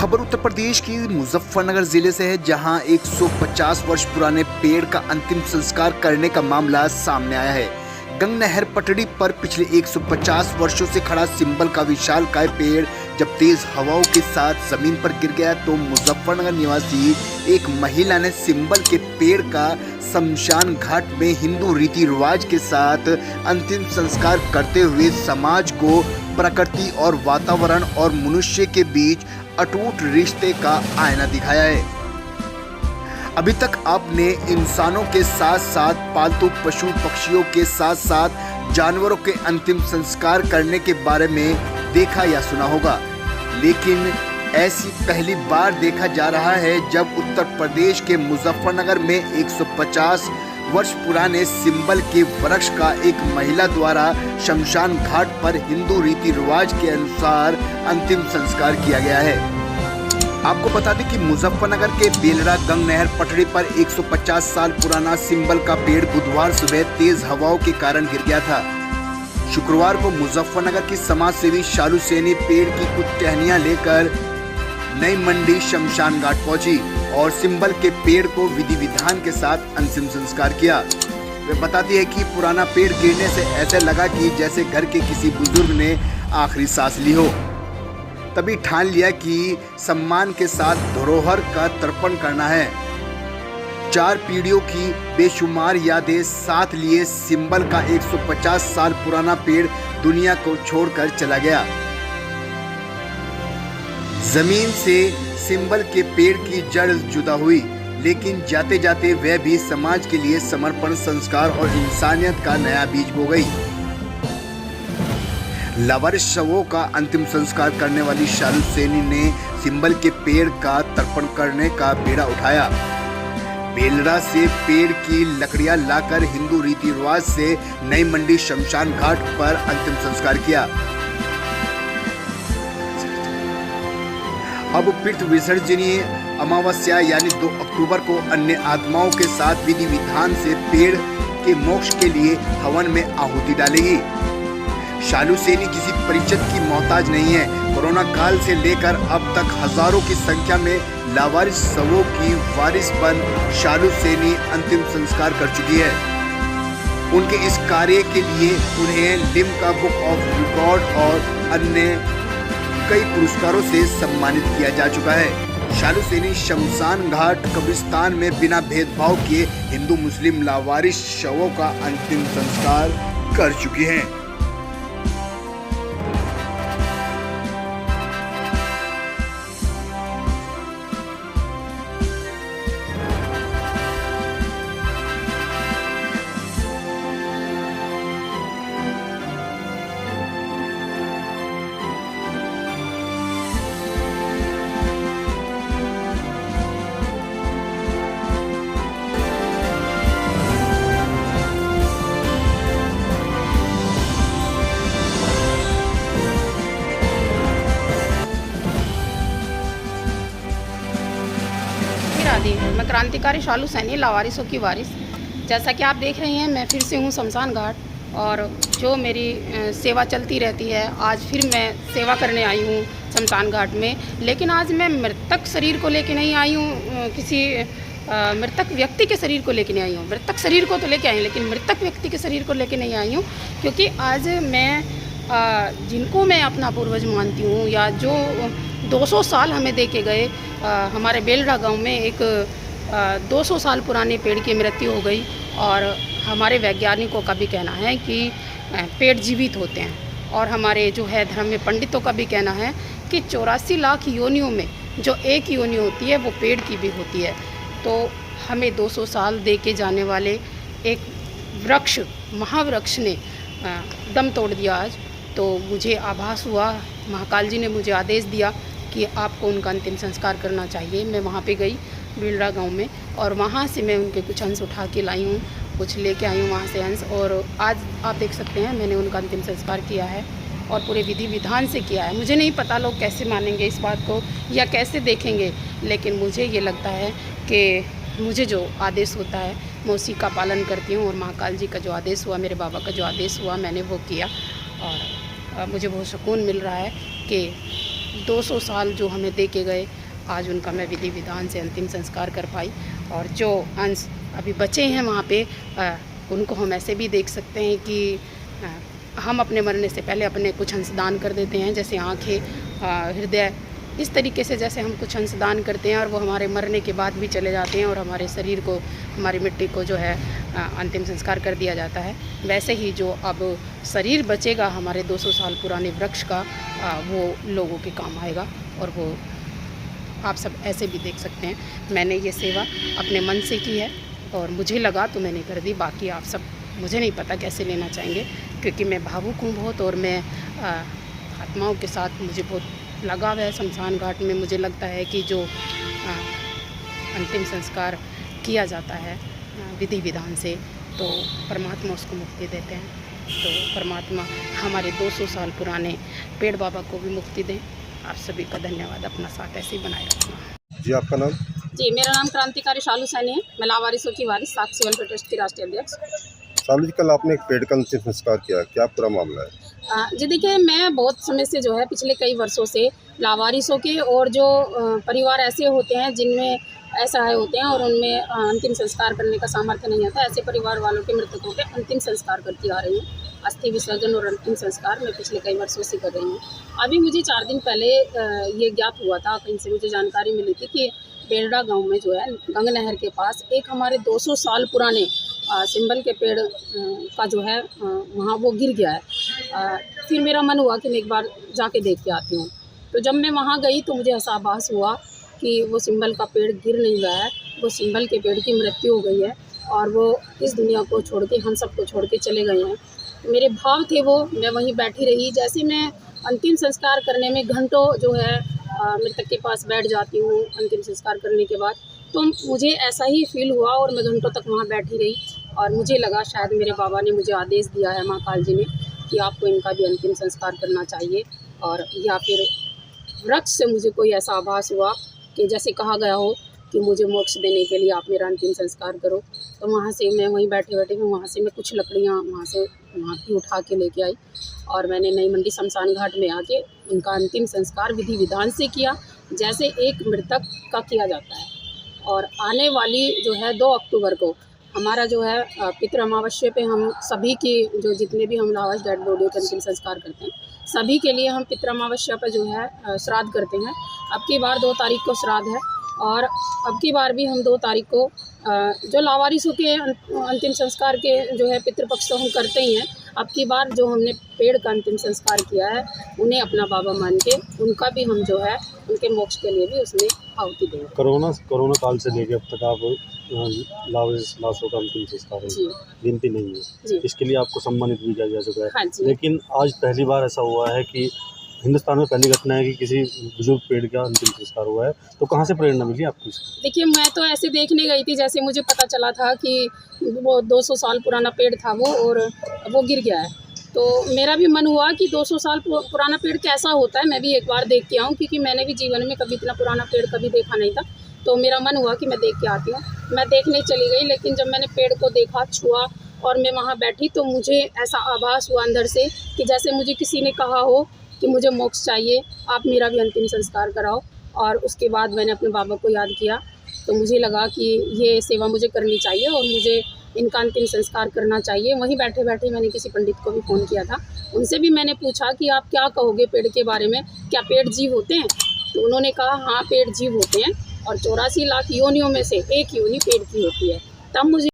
खबर उत्तर प्रदेश की मुजफ्फरनगर जिले से है, जहां 150 वर्ष पुराने पेड़ का अंतिम संस्कार करने का मामला सामने आया है। गंग नहर पटड़ी पर पिछले 150 वर्षों से खड़ा सिंबल का विशालकाय पेड़ जब तेज हवाओं के साथ जमीन पर गिर गया तो मुजफ्फरनगर निवासी एक महिला ने सिंबल के पेड़ का शमशान घाट में हिंदू रीति रिवाज के साथ अंतिम संस्कार करते हुए समाज को प्रकृति और वातावरण और मनुष्य के बीच अटूट रिश्ते का आईना दिखाया है। अभी तक आपने इंसानों के साथ साथ पालतू पशु पक्षियों के साथ साथ जानवरों के अंतिम संस्कार करने के बारे में देखा या सुना होगा, लेकिन ऐसी पहली बार देखा जा रहा है जब उत्तर प्रदेश के मुजफ्फरनगर में 150 वर्ष पुराने सिंबल के वृक्ष का एक महिला द्वारा शमशान घाट पर हिंदू रीति रिवाज के अनुसार अंतिम संस्कार किया गया है। आपको बता दें कि मुजफ्फरनगर के बेलरा गंग नहर पटड़ी पर 150 साल पुराना सिंबल का पेड़ बुधवार सुबह तेज हवाओं के कारण गिर गया था। शुक्रवार को मुजफ्फरनगर की समाज सेवी शालू सैनी पेड़ की कुछ टहनियां लेकर नई मंडी शमशान घाट पहुंची और सिंबल के पेड़ को विधि विधान के साथ अंतिम संस्कार किया। वे बताती है कि पुराना पेड़ गिरने से ऐसे लगा कि जैसे घर के किसी बुजुर्ग ने आखिरी सांस ली हो। तभी ठान लिया कि सम्मान के साथ धरोहर का तर्पण करना है। 4 पीढ़ियों की बेशुमार यादें साथ लिए सिंबल का 150 साल पुराना पेड़ दुनिया को छोड़कर चला गया। जमीन से सिंबल के पेड़ की जड़ जुदा हुई, लेकिन जाते जाते वह भी समाज के लिए समर्पण, संस्कार और इंसानियत का नया बीज बो गई। लावारिस शवों का अंतिम संस्कार करने वाली शालू सैनी ने सिंबल के पेड़ का तर्पण करने का बीड़ा उठाया। बेलरा से पेड़ की लकड़ियां लाकर हिंदू रीति रिवाज से नई मंडी शमशान घाट पर अंतिम संस्कार किया। अब पितृ विसर्जनीय अमावस्या यानी 2 अक्टूबर को अन्य आत्माओं के साथ विधि विधान से पेड़ के मोक्ष के लिए हवन में आहुति डालेगी। शालू सैनी किसी परिचित की मोहताज नहीं है। कोरोना काल से लेकर अब तक हजारों की संख्या में लावारिस शवों की वारिस बन शालू सैनी अंतिम संस्कार कर चुकी है। उनके इस कार्य के लिए उन्हें लिम्का बुक ऑफ रिकॉर्ड और अन्य कई पुरस्कारों से सम्मानित किया जा चुका है। शालू सैनी शमशान घाट कब्रिस्तान में बिना भेदभाव किए हिंदू मुस्लिम लावारिस शवों का अंतिम संस्कार कर चुकी हैं। मैं क्रांतिकारी शालू सैनी, लावारिसों की वारिस। जैसा कि आप देख रहे हैं, मैं फिर से हूँ शमशान घाट और जो मेरी सेवा चलती रहती है, आज फिर मैं सेवा करने आई हूँ शमशान घाट में। लेकिन आज मैं मृतक शरीर को लेके नहीं आई हूँ, किसी मृतक व्यक्ति के शरीर को लेके नहीं आई हूँ। मृतक शरीर को तो लेके आई हूँ, लेकिन मृतक व्यक्ति के शरीर को लेके नहीं आई हूँ, क्योंकि आज मैं जिनको मैं अपना पूर्वज मानती हूँ या जो 200 साल हमें दे के गए, हमारे बेलरा गांव में एक 200 साल पुराने पेड़ की मृत्यु हो गई और हमारे वैज्ञानिकों का भी कहना है कि पेड़ जीवित होते हैं और हमारे जो है धर्म में पंडितों का भी कहना है कि 84 लाख योनियों में जो एक योनि होती है वो पेड़ की भी होती है। तो हमें 200 साल दे के जाने वाले एक वृक्ष, महावृक्ष ने दम तोड़ दिया आज। तो मुझे आभास हुआ, महाकाल जी ने मुझे आदेश दिया कि आपको उनका अंतिम संस्कार करना चाहिए। मैं वहाँ पे गई बेलरा गांव में और वहाँ से मैं उनके कुछ अंश उठा के लाई हूँ, कुछ लेके आई हूँ वहाँ से अंश, और आज आप देख सकते हैं मैंने उनका अंतिम संस्कार किया है और पूरे विधि विधान से किया है। मुझे नहीं पता लोग कैसे मानेंगे इस बात को या कैसे देखेंगे, लेकिन मुझे ये लगता है कि मुझे जो आदेश होता है मैं उसी का पालन करती हूँ और महाकाल जी का जो आदेश हुआ, मेरे बाबा का जो आदेश हुआ, मैंने वो किया और मुझे बहुत सुकून मिल रहा है कि 200 साल जो हमें दे के गए, आज उनका मैं विधि विधान से अंतिम संस्कार कर पाई। और जो अंश अभी बचे हैं वहाँ पे उनको हम ऐसे भी देख सकते हैं कि हम अपने मरने से पहले अपने कुछ अंश दान कर देते हैं, जैसे आँखें, हृदय, इस तरीके से जैसे हम कुछ अंश दान करते हैं और वो हमारे मरने के बाद भी चले जाते हैं और हमारे शरीर को, हमारी मिट्टी को जो है अंतिम संस्कार कर दिया जाता है। वैसे ही जो अब शरीर बचेगा हमारे 200 साल पुराने वृक्ष का, वो लोगों के काम आएगा। और वो आप सब ऐसे भी देख सकते हैं। मैंने ये सेवा अपने मन से की है और मुझे लगा तो मैंने कर दी। बाकी आप सब मुझे नहीं पता कैसे लेना चाहेंगे, क्योंकि मैं भावुक हूँ बहुत और मैं आत्माओं के साथ मुझे बहुत लगाव है। शमशान घाट में मुझे लगता है कि जो अंतिम संस्कार किया जाता है विधि विधान से, तो परमात्मा उसको मुक्ति देते हैं। तो परमात्मा हमारे 200 साल पुराने पेड़ बाबा को भी मुक्ति दें। आप सभी का धन्यवाद। अपना साथ ऐसे ही बनाए रखना। जी, आपका नाम? जी, मेरा नाम क्रांतिकारी शालू सैनी है। मैं लावारिसों की वारिस साक्षी वेलफेयर ट्रस्ट की राष्ट्रीय अध्यक्ष। शालू जी, कल आपने एक पेड़ का अंतिम संस्कार किया, क्या पूरा मामला है? जी देखिए, मैं बहुत समय से जो है पिछले कई वर्षों से लावारिसों के और जो परिवार ऐसे होते हैं जिनमें असहाय होते हैं और उनमें अंतिम संस्कार करने का सामर्थ्य नहीं होता, ऐसे परिवार वालों के मृतकों के अंतिम संस्कार करती आ रही हूँ। अस्थि विसर्जन और अंतिम संस्कार मैं पिछले कई वर्षों से कर रही हूँ। अभी मुझे 4 दिन पहले ये ज्ञात हुआ था, कहीं से मुझे जानकारी मिली थी कि बेलडा गांव में जो है गंग नहर के पास एक हमारे 200 साल पुराने सिंबल के पेड़ का जो है वहाँ वो गिर गया है। फिर मेरा मन हुआ कि मैं एक बार जाके देख के आती हूँ। तो जब मैं वहाँ गई तो मुझे ऐसा आभास हुआ कि वो सिंबल का पेड़ गिर नहीं गया है, वो सिंबल के पेड़ की मृत्यु हो गई है और वो इस दुनिया को छोड़ के, हम सबको छोड़ के चले गए हैं। मेरे भाव थे वो, मैं वहीं बैठी रही। जैसे मैं अंतिम संस्कार करने में घंटों जो है मृतक के पास बैठ जाती हूँ अंतिम संस्कार करने के बाद, तो मुझे ऐसा ही फील हुआ और मैं घंटों तक वहाँ बैठी रही और मुझे लगा शायद मेरे बाबा ने मुझे आदेश दिया है, महाकाल जी ने, कि आपको इनका भी अंतिम संस्कार करना चाहिए। और या फिर वृक्ष से मुझे कोई ऐसा आभास हुआ कि जैसे कहा गया हो कि मुझे मोक्ष देने के लिए आप मेरा अंतिम संस्कार करो। तो वहाँ से मैं वहीं बैठे बैठे में वहाँ से मैं कुछ लकड़ियाँ वहाँ की उठा के लेके आई और मैंने नई मंडी शमशान घाट में आके उनका अंतिम संस्कार विधि विधान से किया, जैसे एक मृतक का किया जाता है। और आने वाली जो है 2 अक्टूबर को हमारा जो है पितृ अमावस्या पे हम सभी की जो जितने भी हम लावारिस डेड बॉडी का अंतिम संस्कार करते हैं, सभी के लिए हम पितृ अमावस्या पर जो है श्राद्ध करते हैं। अब की बार 2 तारीख को श्राद्ध है और अब की बार भी हम 2 तारीख को जो लावारिसों के अंतिम संस्कार के जो है पितृपक्ष तो हम करते ही हैं। अब की बार जो हमने पेड़ का अंतिम संस्कार किया है, उन्हें अपना बाबा मान के उनका भी हम जो है उनके मोक्ष के लिए भी उसमें आहुति देंगे। कोरोना काल से लेकर अब तक आप लावारिस लाशों का अंतिम संस्कार गिनती नहीं है, इसके लिए आपको सम्मानित भी किया जा चुका है। हाँ जी। लेकिन आज पहली बार ऐसा हुआ है कि हिंदुस्तान में पहली घटना है कि किसी बुजुर्ग पेड़ का अंतिम संस्कार हुआ है, तो कहाँ से प्रेरणा मिली आपको? देखिए, मैं तो ऐसे देखने गई थी, जैसे मुझे पता चला था कि वो 200 साल पुराना पेड़ था वो और वो गिर गया है, तो मेरा भी मन हुआ कि 200 साल पुराना पेड़ कैसा होता है, मैं भी एक बार देख के आऊँ, क्योंकि मैंने भी जीवन में कभी इतना पुराना पेड़ कभी देखा नहीं था। तो मेरा मन हुआ कि मैं देख के आती हूँ। मैं देखने चली गई, लेकिन जब मैंने पेड़ को देखा, छुआ और मैं वहाँ बैठी, तो मुझे ऐसा आभास हुआ अंदर से कि जैसे मुझे किसी ने कहा हो कि मुझे मोक्ष चाहिए, आप मेरा भी अंतिम संस्कार कराओ। और उसके बाद मैंने अपने बाबा को याद किया, तो मुझे लगा कि ये सेवा मुझे करनी चाहिए और मुझे इनका अंतिम संस्कार करना चाहिए। वहीं बैठे बैठे मैंने किसी पंडित को भी फ़ोन किया था, उनसे भी मैंने पूछा कि आप क्या कहोगे पेड़ के बारे में, क्या पेड़ जीव होते हैं? तो उन्होंने कहा हाँ, पेड़ जीव होते हैं और 84 लाख योनियों में से एक योनि पेड़ की होती है। तब मुझे